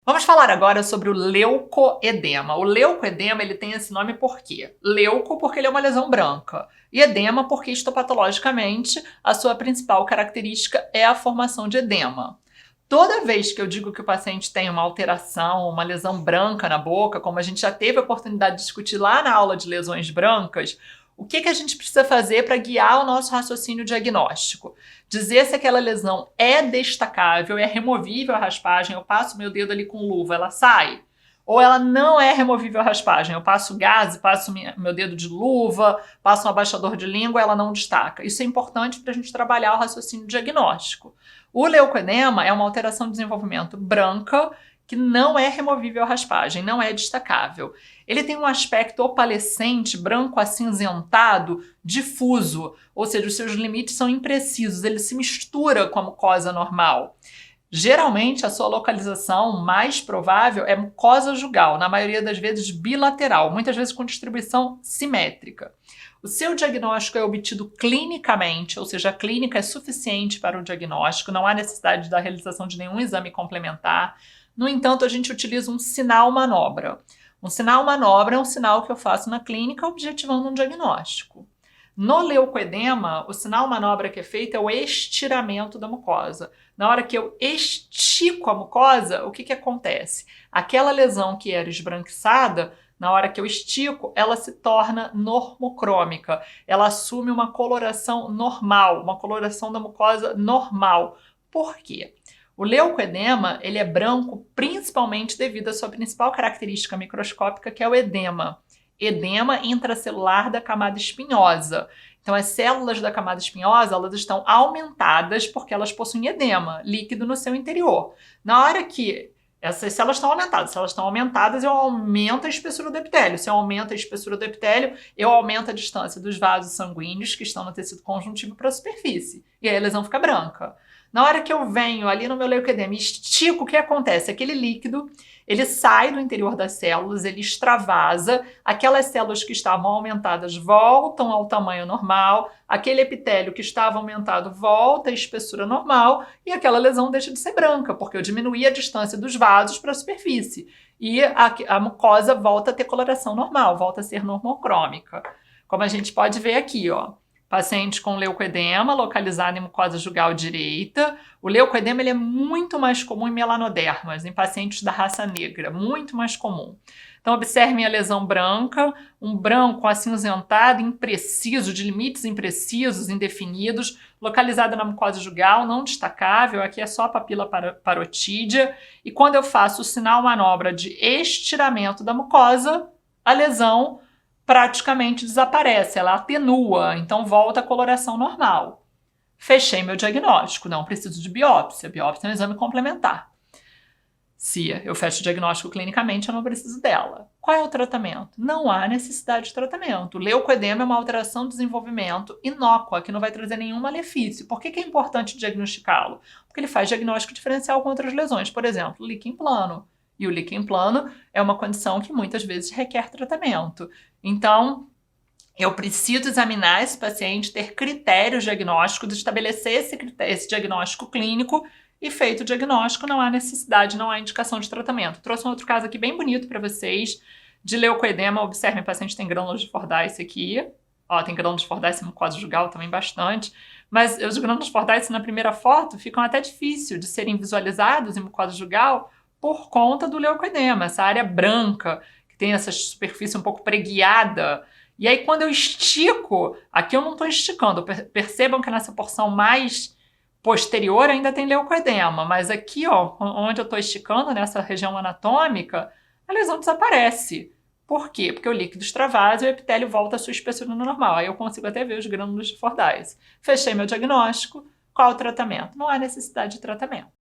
Vamos falar agora sobre o leucoedema. O leucoedema ele tem esse nome por quê? Leuco porque ele é uma lesão branca e edema porque histopatologicamente a sua principal característica é a formação de edema. Toda vez que eu digo que o paciente tem uma alteração, uma lesão branca na boca, como a gente já teve a oportunidade de discutir lá na aula de lesões brancas, o que a gente precisa fazer para guiar o nosso raciocínio diagnóstico? Dizer se aquela lesão é destacável, é removível a raspagem, eu passo meu dedo ali com luva, ela sai? Ou ela não é removível a raspagem, eu passo gaze, passo meu dedo de luva, passo um abaixador de língua, ela não destaca. Isso é importante para a gente trabalhar o raciocínio diagnóstico. O leucoedema é uma alteração de desenvolvimento branca que não é removível a raspagem, não é destacável. Ele tem um aspecto opalescente, branco acinzentado, difuso, ou seja, os seus limites são imprecisos, ele se mistura com a mucosa normal. Geralmente, a sua localização mais provável é mucosa jugal, na maioria das vezes bilateral, muitas vezes com distribuição simétrica. O seu diagnóstico é obtido clinicamente, ou seja, a clínica é suficiente para o diagnóstico, não há necessidade da realização de nenhum exame complementar. No entanto, a gente utiliza um sinal manobra. Um sinal manobra é um sinal que eu faço na clínica objetivando um diagnóstico. No leucoedema, o sinal manobra que é feito é o estiramento da mucosa. Na hora que eu estico a mucosa, o que acontece? Aquela lesão que era esbranquiçada, na hora que eu estico, ela se torna normocrômica. Ela assume uma coloração normal, uma coloração da mucosa normal. Por quê? O leucoedema ele é branco principalmente devido à sua principal característica microscópica, que é o edema. Edema intracelular da camada espinhosa. Então, as células da camada espinhosa elas estão aumentadas porque elas possuem edema, líquido no seu interior. Na hora que essas células estão aumentadas, se elas estão aumentadas, eu aumento a espessura do epitélio. Se eu aumento a espessura do epitélio, eu aumento a distância dos vasos sanguíneos que estão no tecido conjuntivo para a superfície. E aí a lesão fica branca. Na hora que eu venho ali no meu leucoedema e estico, o que acontece? Aquele líquido, ele sai do interior das células, ele extravasa, aquelas células que estavam aumentadas voltam ao tamanho normal, aquele epitélio que estava aumentado volta à espessura normal e aquela lesão deixa de ser branca, porque eu diminuí a distância dos vasos para a superfície. E a mucosa volta a ter coloração normal, volta a ser normocrômica. Como a gente pode ver aqui, ó. Paciente com leucoedema localizado em mucosa jugal direita. O leucoedema ele é muito mais comum em melanodermas, em pacientes da raça negra, muito mais comum. Então, observem a lesão branca, um branco acinzentado, impreciso, de limites imprecisos, indefinidos, localizada na mucosa jugal, não destacável, aqui é só a papila parotídea. E quando eu faço o sinal manobra de estiramento da mucosa, a lesão praticamente desaparece, ela atenua, então volta à coloração normal. Fechei meu diagnóstico, não preciso de biópsia. Biópsia é um exame complementar. Se eu fecho o diagnóstico clinicamente, eu não preciso dela. Qual é o tratamento? Não há necessidade de tratamento. O leucoedema é uma alteração de desenvolvimento inócua, que não vai trazer nenhum malefício. Por que é importante diagnosticá-lo? Porque ele faz diagnóstico diferencial com outras lesões, por exemplo, líquen plano. E o líquen plano é uma condição que muitas vezes requer tratamento. Então, eu preciso examinar esse paciente, ter critérios diagnósticos, estabelecer esse diagnóstico clínico e feito o diagnóstico, não há necessidade, não há indicação de tratamento. Trouxe um outro caso aqui bem bonito para vocês, de leucoedema. Observem, o paciente tem grânulos de Fordyce aqui. Ó, tem grânulos de Fordyce no mucosa jugal também bastante. Mas os grânulos de Fordyce na primeira foto ficam até difíceis de serem visualizados em mucosa jugal por conta do leucoedema, essa área branca, que tem essa superfície um pouco preguiada. E aí, quando eu estico, aqui eu não estou esticando, percebam que nessa porção mais posterior ainda tem leucoedema, mas aqui, ó, onde eu estou esticando, nessa região anatômica, a lesão desaparece. Por quê? Porque o líquido extravasa e o epitélio volta à sua espessura normal. Aí eu consigo até ver os grânulos de Fordyce. Fechei meu diagnóstico. Qual o tratamento? Não há necessidade de tratamento.